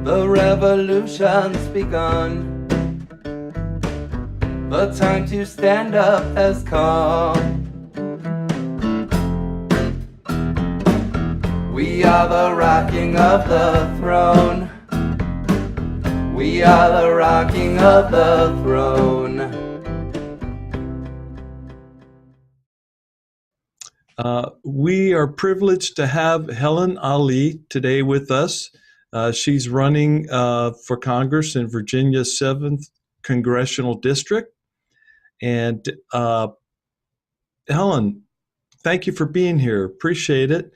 The revolution's begun. The time to stand up has come. We are the rocking of the throne. We are the rocking of the throne. We are privileged to have Helen Alli today with us. She's running for Congress in Virginia's 7th Congressional District. And Helen, thank you for being here. Appreciate it.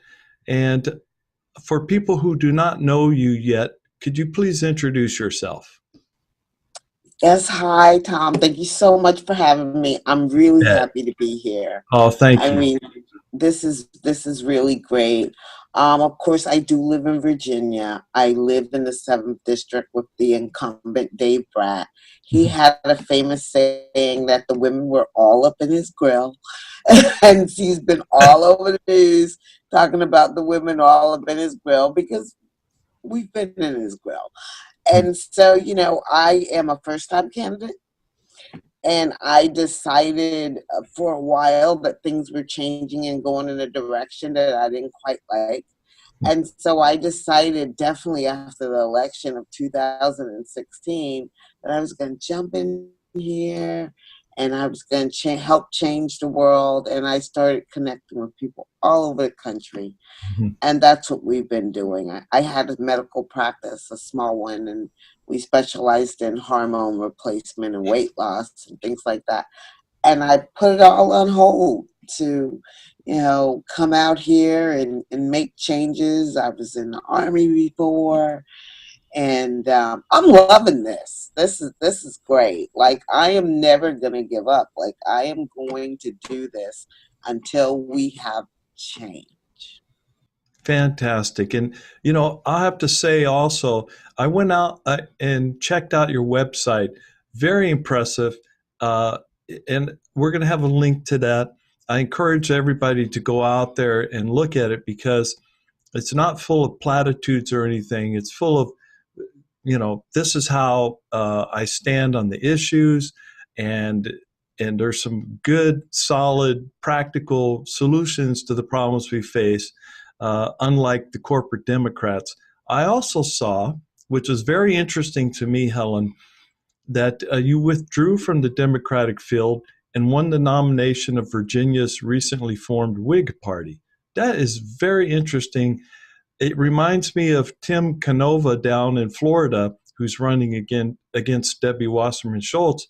And for people who do not know you yet, could you please introduce yourself? Yes, hi, Tom. Thank you so much for having me. I'm really Yeah. happy to be here. Oh, thank I you. mean, this is really great. Of course, I do live in Virginia. I live in the 7th district with the incumbent Dave Bratt. He had a famous saying that the women were all up in his grill, and he's been all over the news talking about the women all up in his grill because we've been in his grill. And so, I am a first-time candidate, and I decided for a while that things were changing and going in a direction that I didn't quite like. And so I decided definitely after the election of 2016 that I was going to jump in here and I was going to help change the world. And I started connecting with people all over the country. And that's what we've been doing. I had a medical practice, a small one, and we specialized in hormone replacement and weight loss and things like that. And I put it all on hold to, come out here and make changes. I was in the Army before, and I'm loving this. This is great. Like, I am never gonna give up. Like, I am going to do this until we have change. Fantastic. And, I have to say also, I went out and checked out your website. Very impressive. And we're going to have a link to that. I encourage everybody to go out there and look at it because it's not full of platitudes or anything. It's full of, this is how I stand on the issues, and there's some good, solid, practical solutions to the problems we face. Unlike the corporate Democrats. I also saw, which was very interesting to me, Helen, that you withdrew from the Democratic field and won the nomination of Virginia's recently formed Whig Party. That is very interesting. It reminds me of Tim Canova down in Florida, who's running again against Debbie Wasserman Schultz.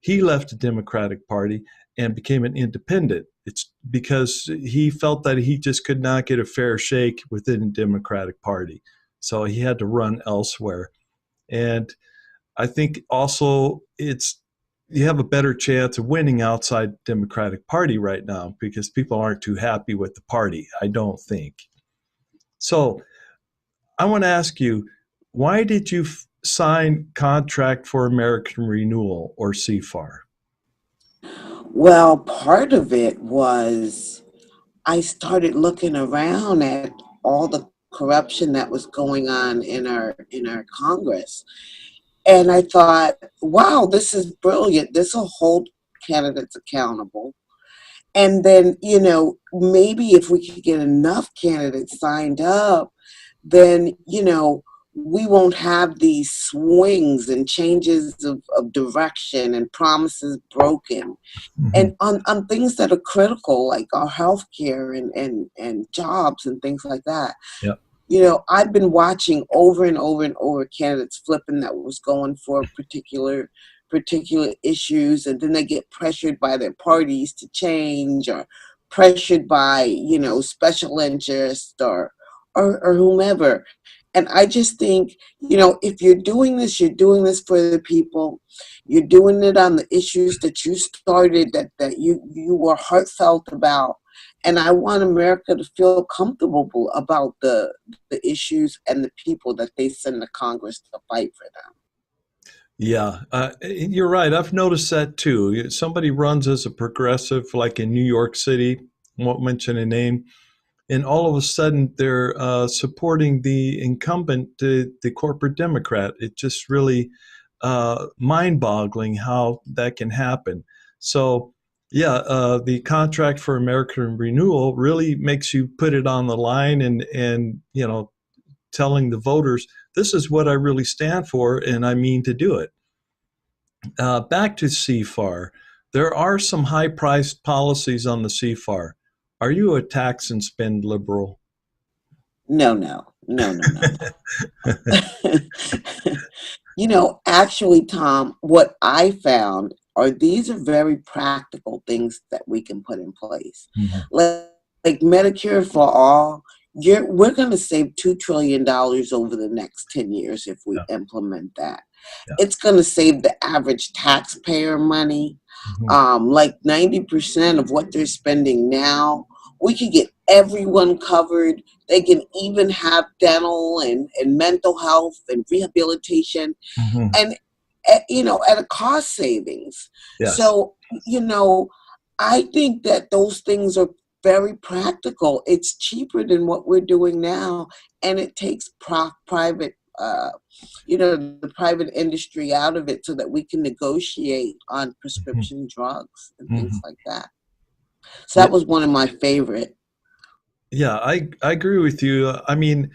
He left the Democratic Party and became an independent. It's because he felt that he just could not get a fair shake within the Democratic Party. So he had to run elsewhere. And I think also you have a better chance of winning outside Democratic Party right now because people aren't too happy with the party, I don't think. So I want to ask you, why did you sign Contract for American Renewal, or CFAR? Well, part of it was I started looking around at all the corruption that was going on in our Congress. And I thought, wow, this is brilliant. This will hold candidates accountable. And then, maybe if we could get enough candidates signed up, then, we won't have these swings and changes of direction and promises broken. And on things that are critical, like our health care and jobs and things like that. Yep. I've been watching over and over and over candidates flipping that was going for particular issues, and then they get pressured by their parties to change, or pressured by special interest or whomever. And I just think, if you're doing this, you're doing this for the people. You're doing it on the issues that you started, that you were heartfelt about. And I want America to feel comfortable about the issues and the people that they send to Congress to fight for them. Yeah, you're right. I've noticed that too. Somebody runs as a progressive, like in New York City, won't mention a name, and all of a sudden they're supporting the incumbent, the corporate Democrat. It just really mind-boggling how that can happen. So, yeah, the contract for American Renewal really makes you put it on the line, and telling the voters, this is what I really stand for, and I mean to do it. Back to CFAR. There are some high-priced policies on the CFAR. Are you a tax and spend liberal? No, no, no, no, no, no. Actually, Tom, what I found are these are very practical things that we can put in place. Mhm. Like Medicare for all, we're going to save $2 trillion over the next 10 years if we Yeah. implement that. Yeah. It's going to save the average taxpayer money. Mhm. Like 90% of what they're spending now, we can get everyone covered. They can even have dental and mental health and rehabilitation Mhm. and at a cost savings. Yes. So I think that those things are very practical. It's cheaper than what we're doing now, and it takes private the private industry out of it so that we can negotiate on Mhm. prescription drugs and things Mhm. like that. So Yeah. that was one of my favorite. Yeah, I agree with you. I mean,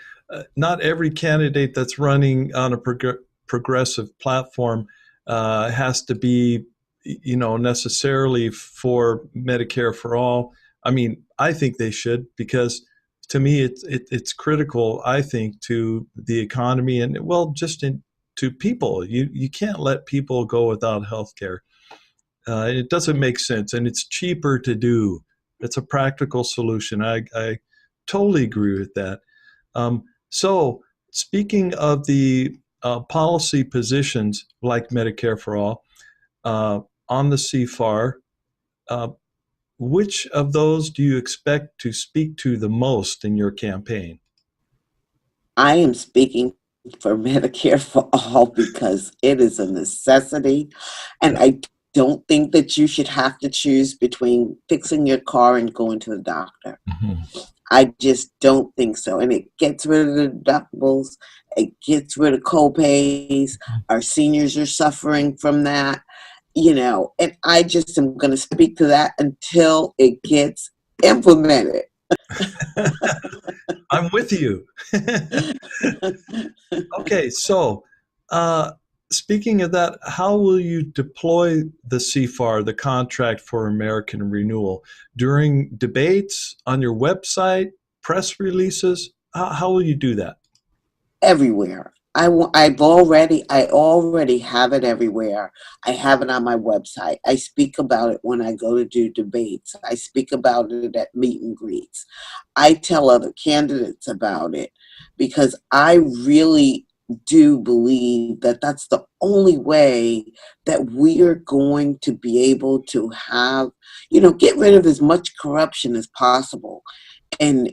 not every candidate that's running on a progressive platform has to be, necessarily for Medicare for all. I mean, I think they should, because to me, it's critical, I think, to the economy and, well, just to people. You can't let people go without health care. It doesn't make sense, and it's cheaper to do. It's a practical solution. I totally agree with that. So, speaking of the policy positions like Medicare for All uh, on the CFAR, uh, which of those do you expect to speak to the most in your campaign? I am speaking for Medicare for all because it is a necessity. And Yeah. I don't think that you should have to choose between fixing your car and going to the doctor. Mhm. I just don't think so. And it gets rid of the deductibles, it gets rid of co-pays. Our seniors are suffering from that, and I just am going to speak to that until it gets implemented. I'm with you. Okay, so uh, speaking of that, how will you deploy the CFAR, the Contract for American Renewal, during debates, on your website, press releases? How will you do that? Everywhere. I already have it everywhere. I have it on my website. I speak about it when I go to do debates. I speak about it at meet and greets. I tell other candidates about it because I really do believe that that's the only way that we are going to be able to have, get rid of as much corruption as possible and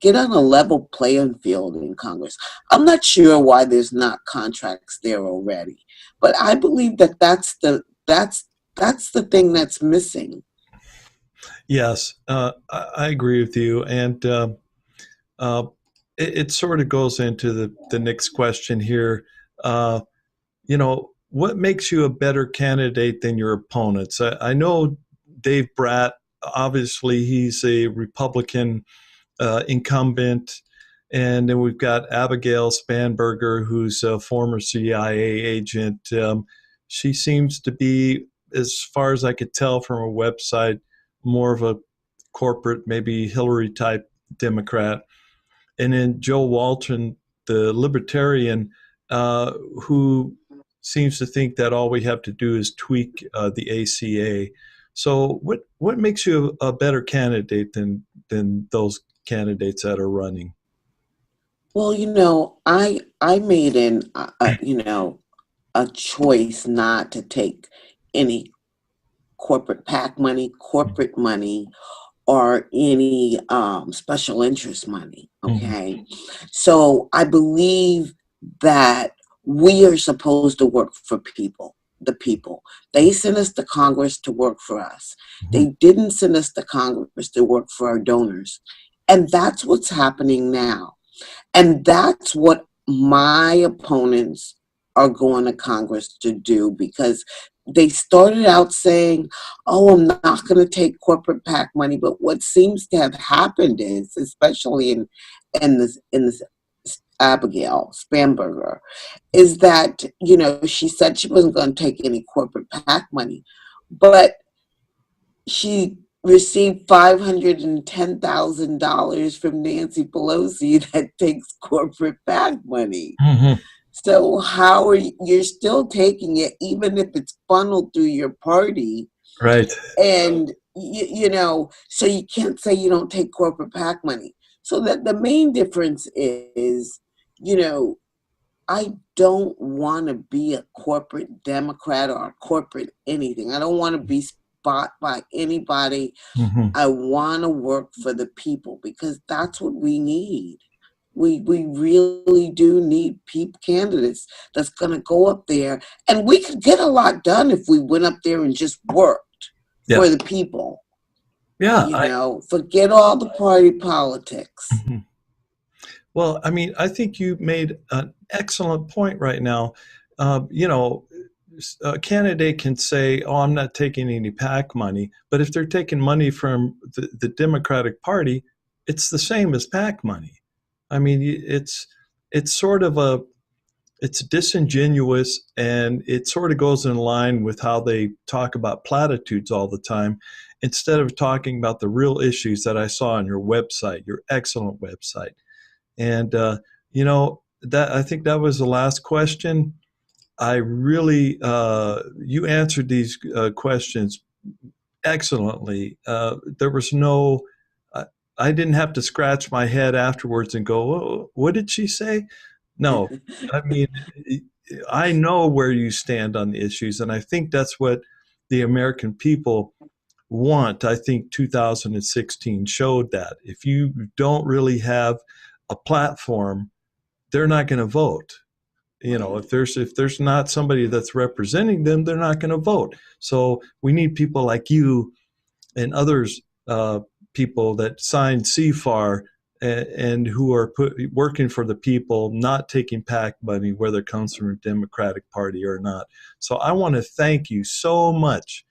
get on a level playing field in Congress. I'm not sure why there's not contracts there already, but I believe that that's the thing that's missing. Yes, I agree with you. And uh, it sort of goes into the next question here. Uh, what makes you a better candidate than your opponents? I know Dave Bratt, obviously, he's a Republican incumbent. And then we've got Abigail Spanberger, who's a former CIA agent. She seems to be, as far as I could tell from her website, more of a corporate, maybe Hillary type Democrat. And then Joe Walton, the libertarian, who seems to think that all we have to do is tweak the ACA. So, what makes you a better candidate than those candidates that are running? Well, I made a choice not to take any corporate PAC money, corporate money, or any special interest money. Mhm. Okay. So I believe that we are supposed to work for people. the people. They sent us to Congress to work for us. Mhm. They didn't send us to Congress to work for our donors. And that's what's happening now. And that's what my opponents are going to Congress to do, because they started out saying, oh, I'm not going to take corporate PAC money. But what seems to have happened is, especially in this Abigail Spamberger, is that, she said she wasn't going to take any corporate PAC money, but she received $510,000 from Nancy Pelosi that takes corporate PAC money. Mhm. So how are you're still taking it, even if it's funneled through your party, Right. and so you can't say you don't take corporate PAC money. So that the main difference is, I don't want to be a corporate Democrat or a corporate anything. I don't want to be bought by anybody. Mhm. I want to work for the people, because that's what we need. We really do need candidates that's going to go up there, and we could get a lot done if we went up there and just worked Yeah. for the people. Yeah. Forget all the party politics. Mhm. Well, I mean, I think you made an excellent point right now. A candidate can say, "Oh, I'm not taking any PAC money," but if they're taking money from the Democratic Party, it's the same as PAC money. I mean, it's sort of it's disingenuous, and it sort of goes in line with how they talk about platitudes all the time, instead of talking about the real issues that I saw on your website, your excellent website. And that, I think that was the last question. I really you answered these questions excellently. There was no I didn't have to scratch my head afterwards and go, "Oh, what did she say?" No, I mean, I know where you stand on the issues, and I think that's what the American people want. I think 2016 showed that. If you don't really have a platform, they're not going to vote. If there's not somebody that's representing them, they're not going to vote. So we need people like you and others, people that signed CFAR, and who are working for the people, not taking PAC money, whether it comes from a Democratic Party or not. So I want to thank you so much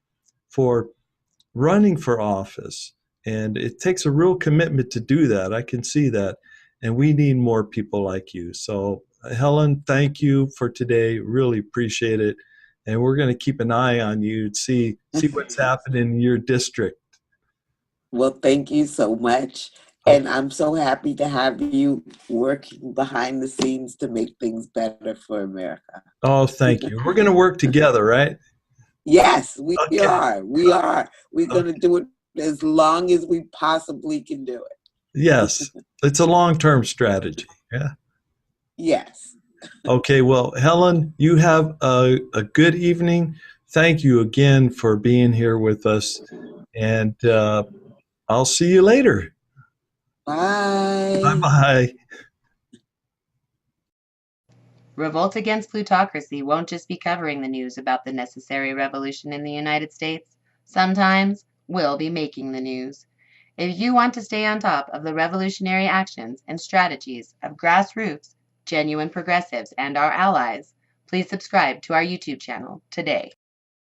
for running for office. And it takes a real commitment to do that. I can see that. And we need more people like you. So, Helen, thank you for today. Really appreciate it. And we're going to keep an eye on you to see what's happening in your district. Well, thank you so much. Oh, And I'm so happy to have you working behind the scenes to make things better for America. oh, thank you. We're going to work together, right? Yes, we Okay. are. We are. We're going to Okay. do it as long as we possibly can do it. Yes. It's a long-term strategy. Yeah. Yes. Okay. Well, Helen, you have a good evening. Thank you again for being here with us. And I'll see you later. Bye Bye. bye. Revolt Against Plutocracy won't just be covering the news about the necessary revolution in the United States. Sometimes we'll be making the news. If you want to stay on top of the revolutionary actions and strategies of grassroots, genuine progressives, and our allies, please subscribe to our YouTube channel today.